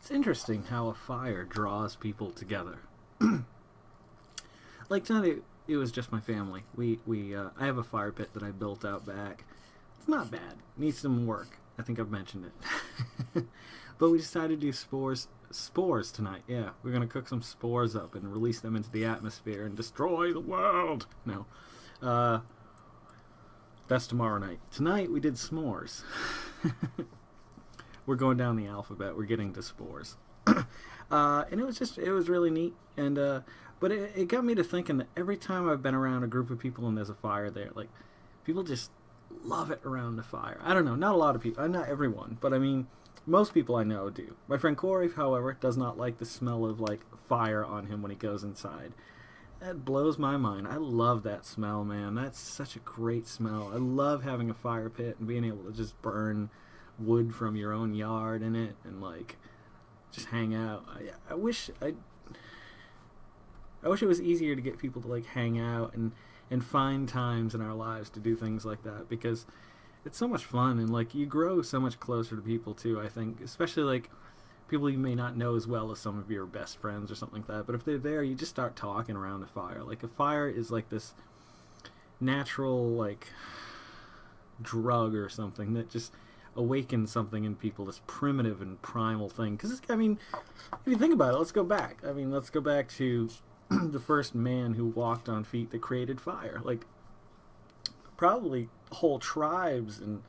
It's interesting how a fire draws people together. Like tonight, it was just my family. I have a fire pit that I built out back. It's not bad. Needs some work. I think I've mentioned it. But we decided to do spores tonight. Yeah, we're gonna cook some spores up and release them into the atmosphere and destroy the world. No, that's tomorrow night. Tonight we did s'mores. We're going down the alphabet. We're getting to spores. And it was really neat. And but it got me to thinking that every time I've been around a group of people and there's a fire there, like, people just love it around the fire. I don't know, not a lot of people, not everyone, but I mean, most people I know do. My friend Corey, however, does not like the smell of, like, fire on him when he goes inside. That blows my mind. I love that smell, man. That's such a great smell. I love having a fire pit and being able to just burn wood from your own yard in it and, like, just hang out. I wish it was easier to get people to, like, hang out and find times in our lives to do things like that, because it's so much fun, and, like, you grow so much closer to people too, I think, especially, like, people you may not know as well as some of your best friends or something like that, but if they're there, you just start talking around the fire. Like, a fire is like this natural, like, drug or something that just awakens something in people, this primitive and primal thing. Because, I mean, if you think about it, let's go back. I mean, let's go back to the first man who walked on feet that created fire. Like, probably whole tribes and,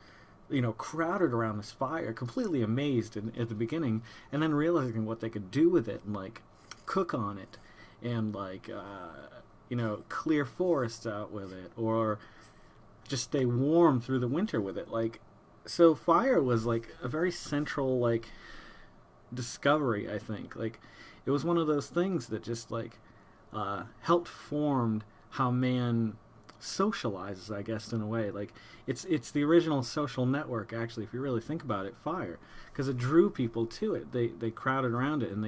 you know, crowded around this fire, completely amazed at the beginning, and then realizing what they could do with it and, like, cook on it and, like, you know, clear forests out with it, or just stay warm through the winter with it. Like, so fire was, like, a very central, like, discovery, I think. Like, it was one of those things that just, like, helped form how man socializes, I guess, in a way. Like, it's the original social network, actually, if you really think about it, fire, because it drew people to it. They crowded around it, and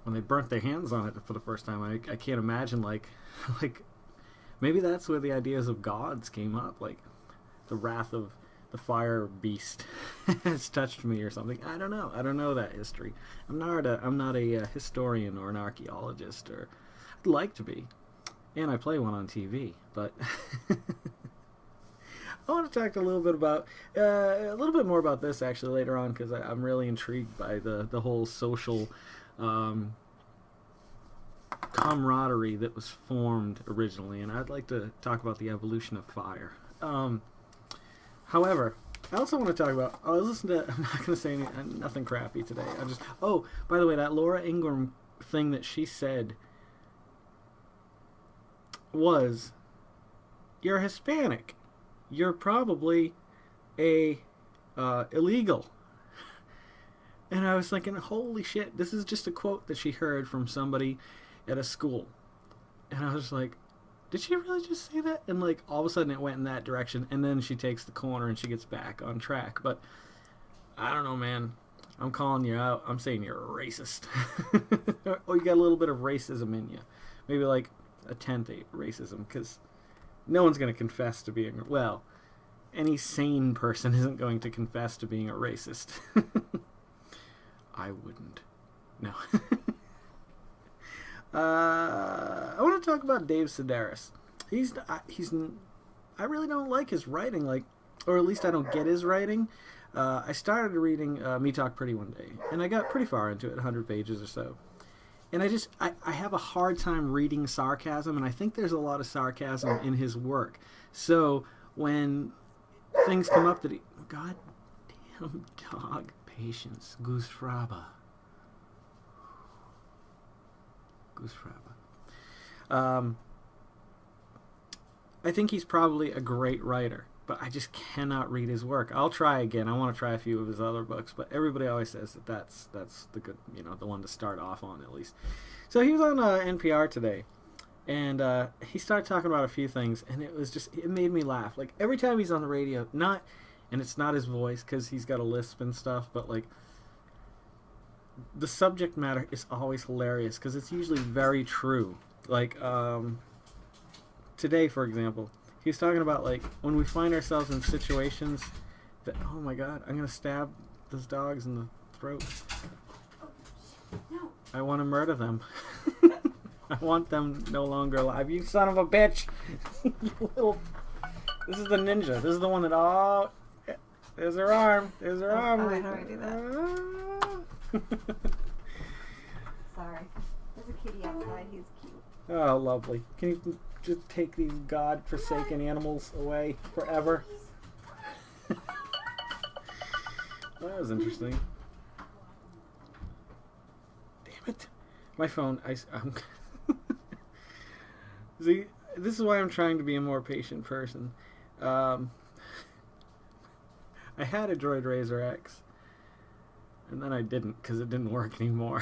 when they burnt their hands on it for the first time, I can't imagine, like maybe that's where the ideas of gods came up, like the wrath of the fire beast has touched me or something. I don't know that history. I'm not a historian or an archaeologist, or I'd like to be, and I play one on TV, but I want to talk a little bit more about this, actually, later on, because I'm really intrigued by the whole social camaraderie that was formed originally, and I'd like to talk about the evolution of fire. However, I also want to talk about, I'm not going to say nothing crappy today. By the way, that Laura Ingraham thing that she said was, you're Hispanic. You're probably illegal. And I was thinking, holy shit, this is just a quote that she heard from somebody at a school. And I was like, did she really just say that? And, like, all of a sudden it went in that direction, and then she takes the corner and she gets back on track. But I don't know, man. I'm calling you out. I'm saying you're a racist. Or you got a little bit of racism in you. Maybe like a tenth racism, because no one's going to confess to being, well, any sane person isn't going to confess to being a racist. I wouldn't. No. I want to talk about David Sedaris. I really don't like his writing, like, or at least I don't get his writing. I started reading Me Talk Pretty one day, and I got pretty far into it, 100 pages or so. And I have a hard time reading sarcasm, and I think there's a lot of sarcasm in his work. So when things come up that God damn dog, patience, Goose Fraba. I think he's probably a great writer, but I just cannot read his work. I'll try again. I want to try a few of his other books, but everybody always says that's the good, you know, the one to start off on, at least. So he was on NPR today, and he started talking about a few things, and it made me laugh. Like, every time he's on the radio, and it's not his voice because he's got a lisp and stuff, but, like, the subject matter is always hilarious because it's usually very true. Like, today, for example, he was talking about, like, when we find ourselves in situations that, oh my god, I'm going to stab those dogs in the throat. No. I want to murder them. I want them no longer alive. You son of a bitch! You little... This is the ninja. This is the one that... Oh, there's her arm. There's her arm. Oh, I know I do that. Sorry. There's a kitty outside. He's cute. Oh, lovely. Can you just take these God-forsaken animals away forever? That was interesting. Damn it. My phone. I'm See, this is why I'm trying to be a more patient person. I had a Droid Razor X, and then I didn't because it didn't work anymore.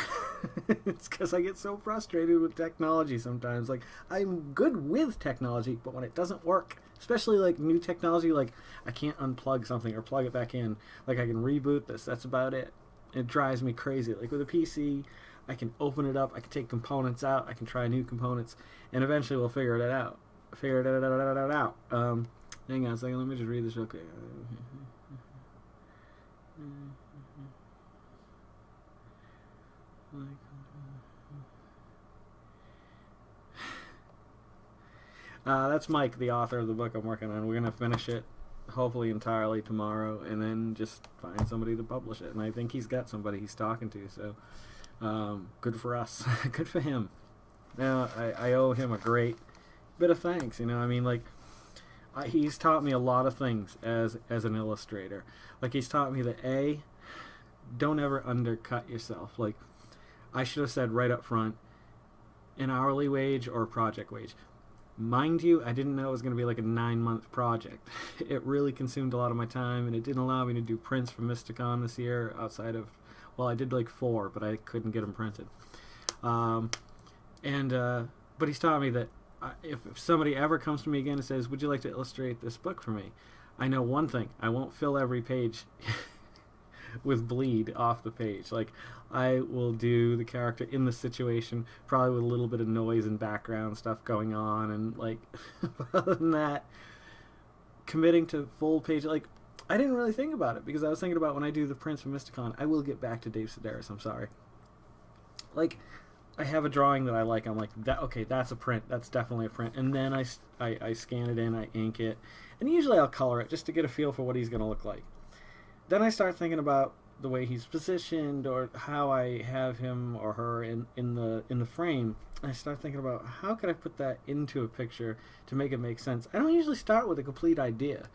It's because I get so frustrated with technology sometimes. Like, I'm good with technology, but when it doesn't work, especially like new technology, like I can't unplug something or plug it back in. Like I can reboot this. That's about it. It drives me crazy. Like with a PC, I can open it up. I can take components out. I can try new components, and eventually we'll figure it out. Hang on a second. Let me just read this real quick. That's Mike, the author of the book I'm working on. We're gonna finish it, hopefully entirely tomorrow, and then just find somebody to publish it. And I think he's got somebody he's talking to. So. Good for us. Good for him. Now, I owe him a great bit of thanks. You know, I mean, like, he's taught me a lot of things as an illustrator. Like, he's taught me that, A, don't ever undercut yourself. Like, I should have said right up front, an hourly wage or a project wage. Mind you, I didn't know it was going to be like a 9-month project. It really consumed a lot of my time, and it didn't allow me to do prints for Mysticon this year outside of... Well, I did like 4, but I couldn't get them printed. But he's taught me that if somebody ever comes to me again and says, would you like to illustrate this book for me? I know one thing. I won't fill every page with bleed off the page. Like, I will do the character in the situation, probably with a little bit of noise and background stuff going on. And, like, other than that, committing to full page, like, I didn't really think about it because I was thinking about when I do the prints for Mysticon, I will get back to Dave Sedaris, I'm sorry. Like, I have a drawing that I like, I'm like, okay, that's a print, that's definitely a print. And then I scan it in, I ink it, and usually I'll color it just to get a feel for what he's going to look like. Then I start thinking about the way he's positioned or how I have him or her in the frame. I start thinking about how could I put that into a picture to make it make sense. I don't usually start with a complete idea.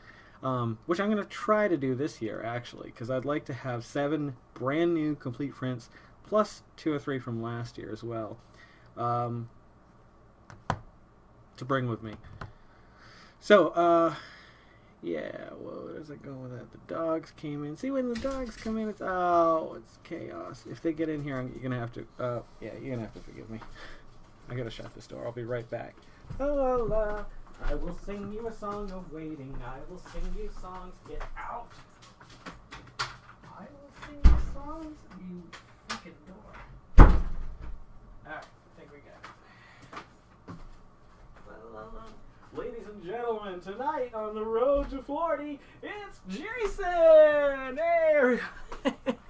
Which I'm going to try to do this year, actually, because I'd like to have 7 brand new complete prints, plus 2 or 3 from last year as well, to bring with me. So, yeah, well, where does it go with that? The dogs came in. See, when the dogs come in, it's chaos. If they get in here, you're going to have to, yeah, you're going to have to forgive me. I got to shut this door. I'll be right back. La, la. I will sing you a song of waiting. I will sing you songs. Get out. I will sing you songs. You fucking door. Alright, I think we got it. Ladies and gentlemen, tonight on the road to 40, it's Jason! Hey,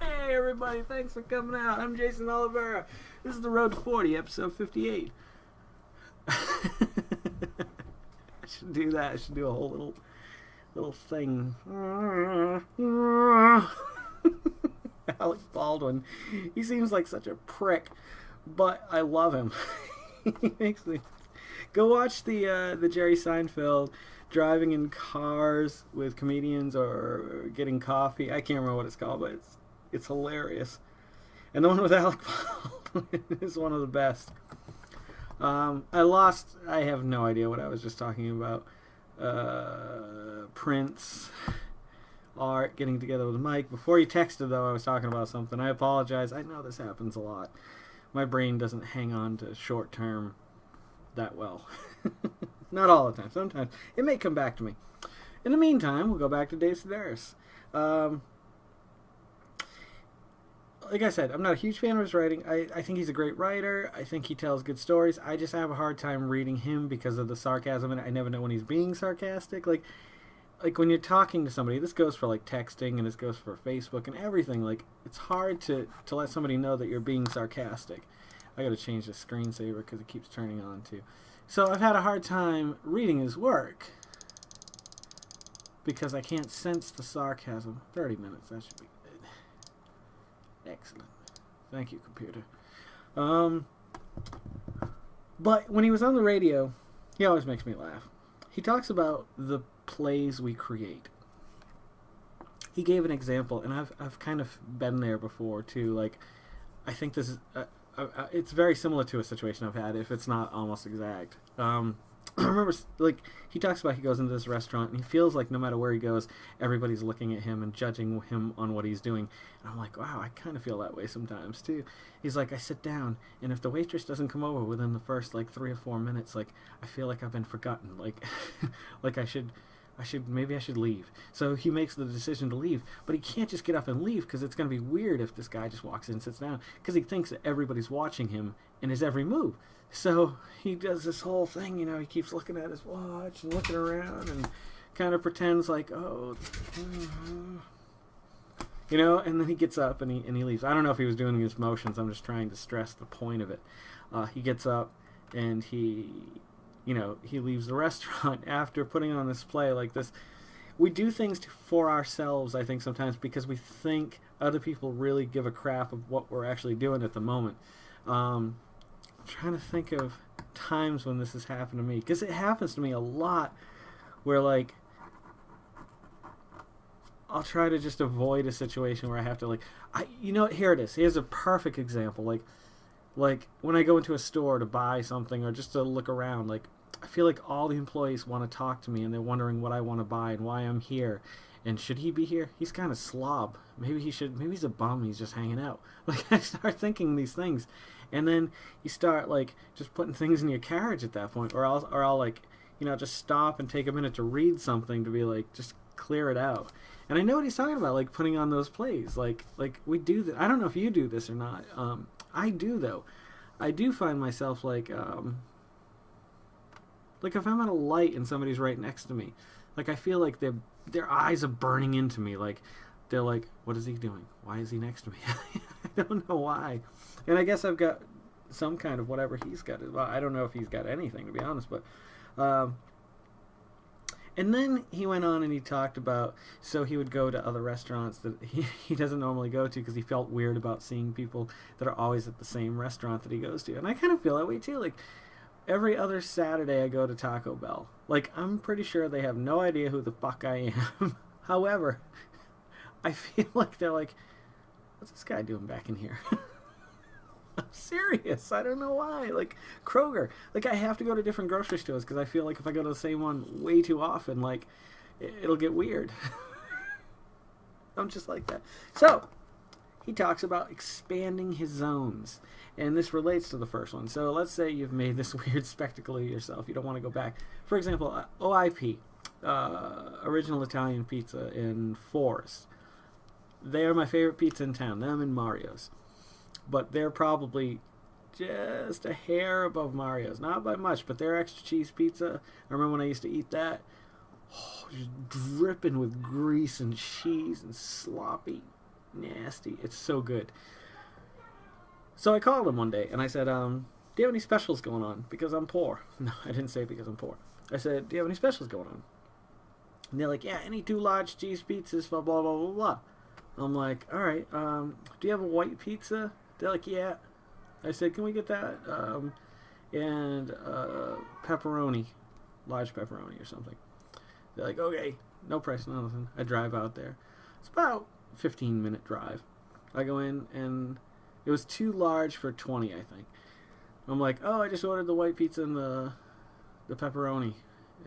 hey everybody, thanks for coming out. I'm Jason Oliveira. This is the road to 40, episode 58. I should do that. I should do a whole little thing. Alec Baldwin. He seems like such a prick, but I love him. He makes me... Go watch the Jerry Seinfeld driving in cars with comedians or getting coffee. I can't remember what it's called, but it's hilarious. And the one with Alec Baldwin is one of the best. I have no idea what I was just talking about. Prince, Art, getting together with Mike. Before he texted, though, I was talking about something. I apologize. I know this happens a lot. My brain doesn't hang on to short term that well. Not all the time. Sometimes it may come back to me. In the meantime, we'll go back to Dave Sedaris. Like I said, I'm not a huge fan of his writing. I think he's a great writer. I think he tells good stories. I just have a hard time reading him because of the sarcasm, and I never know when he's being sarcastic. Like, like when you're talking to somebody, this goes for like texting and this goes for Facebook and everything. Like it's hard to let somebody know that you're being sarcastic. I got to change the screensaver because it keeps turning on too. So I've had a hard time reading his work because I can't sense the sarcasm. 30 minutes, that should be good. Excellent. Thank you, computer. But when he was on the radio, he always makes me laugh. He talks about the plays we create. He gave an example, and I've kind of been there before too. Like, I think this is it's very similar to a situation I've had, if it's not almost exact. I remember, like, he talks about he goes into this restaurant and he feels like no matter where he goes, everybody's looking at him and judging him on what he's doing. And I'm like, wow, I kind of feel that way sometimes too. He's like, I sit down and if the waitress doesn't come over within the first like 3 or 4 minutes, like I feel like I've been forgotten. Like, like I should leave. So he makes the decision to leave, but he can't just get up and leave because it's going to be weird if this guy just walks in and sits down because he thinks that everybody's watching him in his every move. So he does this whole thing, you know, he keeps looking at his watch and looking around and kind of pretends like, oh, you know, and then he gets up and he leaves. I don't know if he was doing his motions. I'm just trying to stress the point of it. He gets up and he leaves the restaurant after putting on this play like this. We do things for ourselves, I think, sometimes because we think other people really give a crap of what we're actually doing at the moment. I'm trying to think of times when this has happened to me, because it happens to me a lot where, like, I'll try to just avoid a situation where I have to, here it is. Here's a perfect example. Like when I go into a store to buy something or just to look around, like, I feel like all the employees want to talk to me and they're wondering what I want to buy and why I'm here. And should he be here? He's kind of slob. Maybe he's a bum. He's just hanging out. Like, I start thinking these things. And then you start, like, just putting things in your carriage at that point. Or I'll like, you know, just stop and take a minute to read something to be like, just clear it out. And I know what he's talking about, like, putting on those plays. Like we do that. I don't know if you do this or not. I do, though. I do find myself, like if I'm at a light and somebody's right next to me, like, I feel like their eyes are burning into me. Like, they're like, what is he doing? Why is he next to me? I don't know why. And I guess I've got some kind of whatever he's got. Well, I don't know if he's got anything, to be honest. But, and then he went on and he talked about, so he would go to other restaurants that he doesn't normally go to because he felt weird about seeing people that are always at the same restaurant that he goes to. And I kind of feel that way too. Like, every other Saturday I go to Taco Bell. Like, I'm pretty sure they have no idea who the fuck I am. However, I feel like they're like, what's this guy doing back in here? I'm serious. I don't know why. Like, Kroger. Like, I have to go to different grocery stores because I feel like if I go to the same one way too often, like, it'll get weird. I'm just like that. So, he talks about expanding his zones. And this relates to the first one. So let's say you've made this weird spectacle of yourself. You don't want to go back. For example, OIP, Original Italian Pizza in Forest. They are my favorite pizza in town. Them and Mario's. But they're probably just a hair above Mario's. Not by much, but their extra cheese pizza, I remember when I used to eat that. Oh, just dripping with grease and cheese and sloppy. Nasty. It's so good. So I called him one day, and I said, do you have any specials going on? Because I'm poor. No, I didn't say because I'm poor. I said, do you have any specials going on? And they're like, yeah, any 2 large cheese pizzas, blah, blah, blah, blah, blah. I'm like, all right, do you have a white pizza? They're like, yeah. I said, can we get that? And pepperoni, large pepperoni or something. They're like, okay, no price, no nothing. I drive out there. It's about a 15-minute drive. I go in, and it was 2 large for $20, I think. I'm like, oh, I just ordered the white pizza and the pepperoni.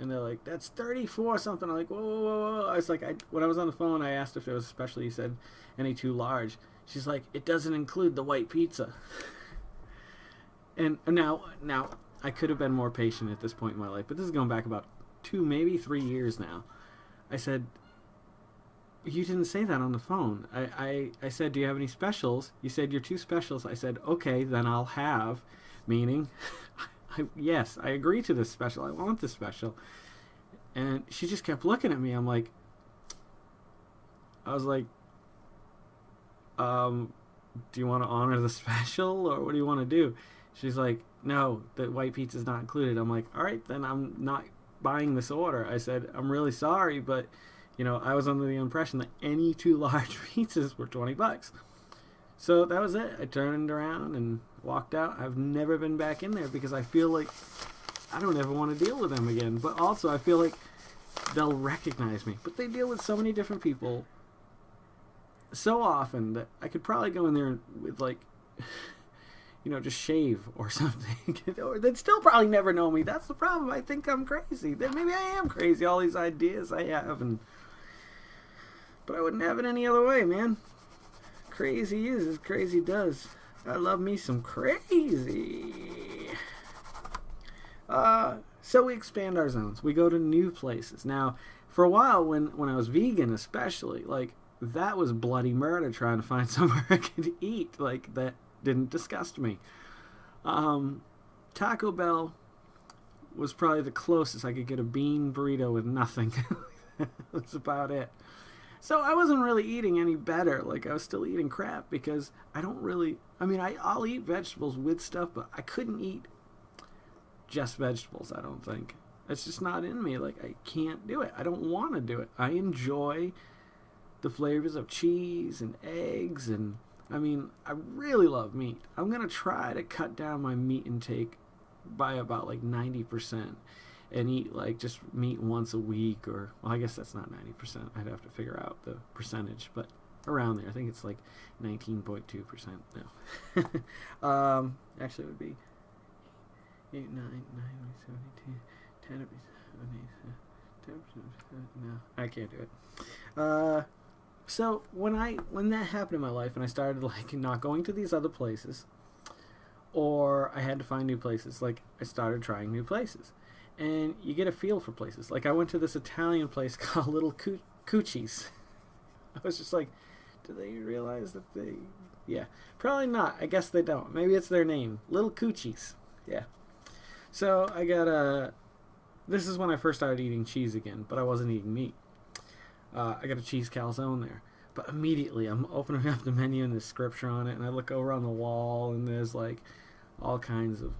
And they're like, that's $34 something. I'm like, whoa, whoa, whoa, whoa. I was like, when I was on the phone, I asked if there was a special. He said, any 2 large. She's like, it doesn't include the white pizza. And now, I could have been more patient at this point in my life, but this is going back about 2, maybe 3 years now. I said, you didn't say that on the phone. I said, do you have any specials? You said your 2 specials. I said, okay, then I'll have, meaning, yes, I agree to this special. I want this special. And she just kept looking at me. I was like, do you want to honor the special, or what do you want to do? She's like, no, the white pizza's not included. I'm like, all right, then I'm not buying this order. I said, I'm really sorry, but, I was under the impression that any 2 large pizzas were $20. So that was it. I turned around and walked out. I've never been back in there because I feel like I don't ever want to deal with them again. But also I feel like they'll recognize me. But they deal with so many different people so often that I could probably go in there with just shave or something. Or they'd still probably never know me. That's the problem. I think I'm crazy. Maybe I am crazy. All these ideas I have. But I wouldn't have it any other way, man. Crazy is as crazy does. I love me some crazy. So we expand our zones. We go to new places. Now, for a while, when I was vegan especially, that was bloody murder trying to find somewhere I could eat. That didn't disgust me. Taco Bell was probably the closest I could get a bean burrito with nothing. That's about it. So I wasn't really eating any better. I was still eating crap because I don't really... I'll eat vegetables with stuff, but I couldn't eat just vegetables, I don't think. It's just not in me. I can't do it. I don't want to do it. I enjoy the flavors of cheese and eggs, and I really love meat. I'm going to try to cut down my meat intake by about 90%. And eat just meat once a week, or I guess that's not 90%. I'd have to figure out the percentage, but around there. I think it's 19.2%. No, actually, it would be 8, 9, 9, 72, 10, 10%. No, I can't do it. So when that happened in my life, and I started not going to these other places, or I had to find new places, I started trying new places. And you get a feel for places. I went to this Italian place called Little Coochie's. I was just do they realize that they... Yeah, probably not. I guess they don't. Maybe it's their name. Little Coochie's. Yeah. So I got this is when I first started eating cheese again, but I wasn't eating meat. I got a cheese calzone there. But immediately I'm opening up the menu and there's scripture on it, and I look over on the wall and there's all kinds of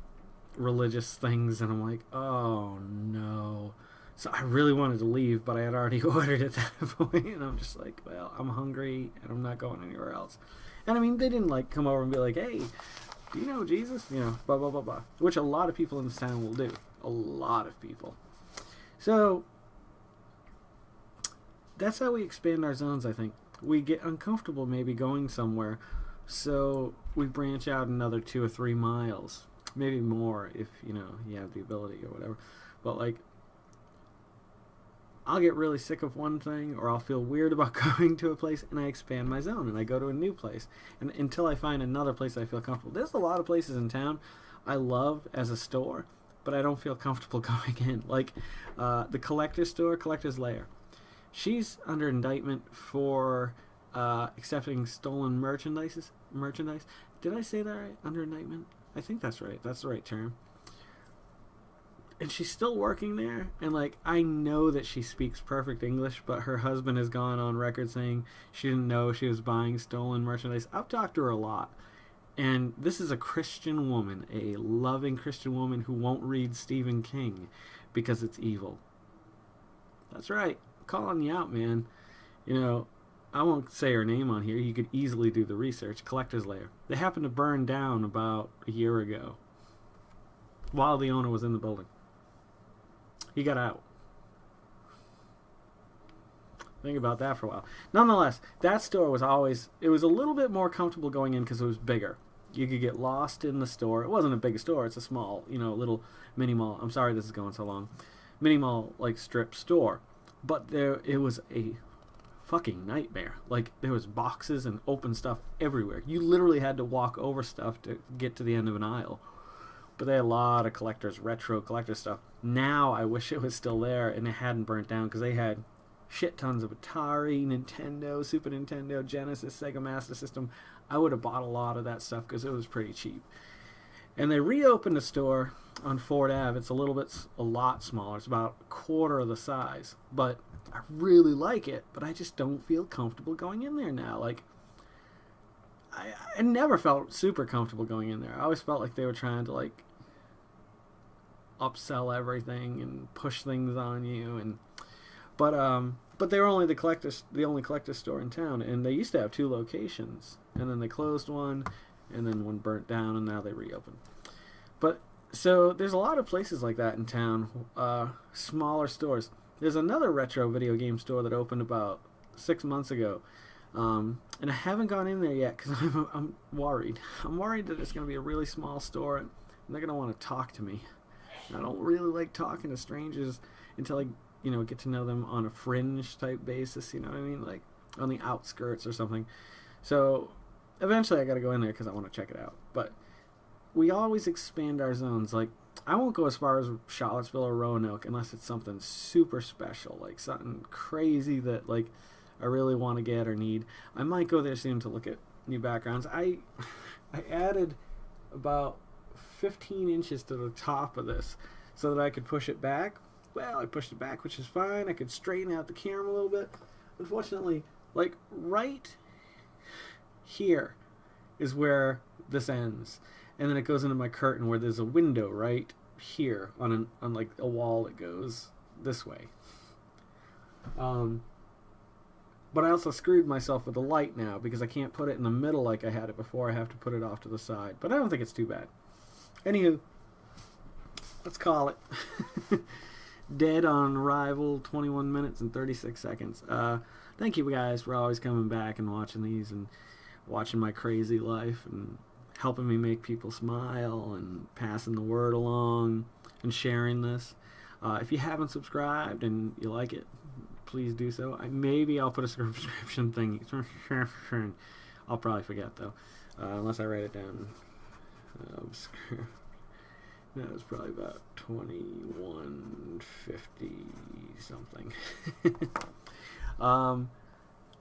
religious things, and I'm like, oh no. So I really wanted to leave, but I had already ordered at that point, and I'm just well, I'm hungry and I'm not going anywhere else. And they didn't come over and be like, hey, do you know Jesus? Blah blah blah blah, which a lot of people in this town will do. A lot of people. So that's how we expand our zones. I think we get uncomfortable maybe going somewhere, so we branch out another 2 or 3 miles. Maybe more if, you have the ability or whatever. But, I'll get really sick of one thing, or I'll feel weird about going to a place, and I expand my zone, and I go to a new place. And until I find another place I feel comfortable. There's a lot of places in town I love as a store, but I don't feel comfortable going in. The Collector's Store, Collector's Lair. She's under indictment for accepting stolen merchandise. Did I say that right? Under indictment? I think that's right. That's the right term. And she's still working there, and I know that she speaks perfect English, but her husband has gone on record saying she didn't know she was buying stolen merchandise. I've talked to her a lot, and this is a Christian woman, a loving Christian woman who won't read Stephen King because it's evil. That's right. I'm calling you out, man. I won't say her name on here. You could easily do the research. Collector's Lair. They happened to burn down about a year ago while the owner was in the building. He got out. Think about that for a while. Nonetheless, that store was it was a little bit more comfortable going in because it was bigger. You could get lost in the store. It wasn't a big store. It's a small, little mini mall. I'm sorry this is going so long. Mini mall, strip store. But it was a fucking nightmare. There was boxes and open stuff everywhere. You literally had to walk over stuff to get to the end of an aisle. But they had a lot of retro collector stuff. Now I wish it was still there and it hadn't burnt down, because they had shit tons of Atari, Nintendo, Super Nintendo, Genesis, Sega Master System. I would have bought a lot of that stuff because it was pretty cheap. And they reopened a store on Ford Ave. It's a lot smaller. It's about a quarter of the size. But I really like it, but I just don't feel comfortable going in there now. Like, I never felt super comfortable going in there. I always felt like they were trying to, like, upsell everything and push things on you. But they were only the only collector's store in town, and they used to have 2 locations, and then they closed one, and then one burnt down, and now they reopened. But so there's a lot of places like that in town, smaller stores. There's another retro video game store that opened about 6 months ago, and I haven't gone in there yet because I'm worried. I'm worried that it's going to be a really small store, and they're going to want to talk to me. I don't really like talking to strangers until I, get to know them on a fringe type basis, you know what I mean? Like on the outskirts or something. So eventually I got to go in there because I want to check it out. But we always expand our zones. Like, I won't go as far as Charlottesville or Roanoke unless it's something super special, like something crazy that, like, I really want to get or need. I might go there soon to look at new backgrounds. I added about 15 inches to the top of this so that I could push it back. Well, I pushed it back, which is fine. I could straighten out the camera a little bit. Unfortunately, like, right here is where this ends. And then it goes into my curtain where there's a window right here on like a wall that goes this way. But I also screwed myself with the light now because I can't put it in the middle like I had it before. I have to put it off to the side. But I don't think it's too bad. Anywho, let's call it. Dead on arrival, 21 minutes and 36 seconds. Thank you guys for always coming back and watching these and watching my crazy life and helping me make people smile and passing the word along and sharing this. If you haven't subscribed and you like it, please do so. Maybe I'll put a subscription thing. I'll probably forget, though, unless I write it down. That was probably about 2150 something.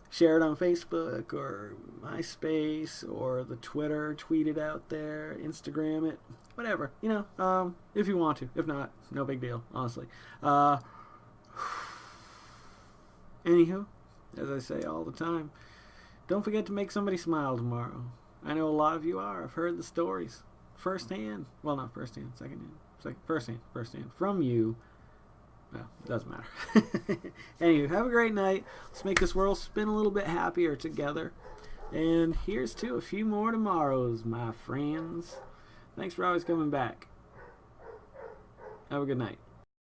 Share it on Facebook or MySpace or the Twitter, tweet it out there, Instagram it, whatever, if you want to. If not, no big deal, honestly. Anywho, as I say all the time, don't forget to make somebody smile tomorrow. I know a lot of you are. I've heard the stories firsthand. Well, not firsthand, secondhand. Firsthand from you. Well, it doesn't matter. Anyway, have a great night. Let's make this world spin a little bit happier together. And here's to a few more tomorrows, my friends. Thanks for always coming back. Have a good night.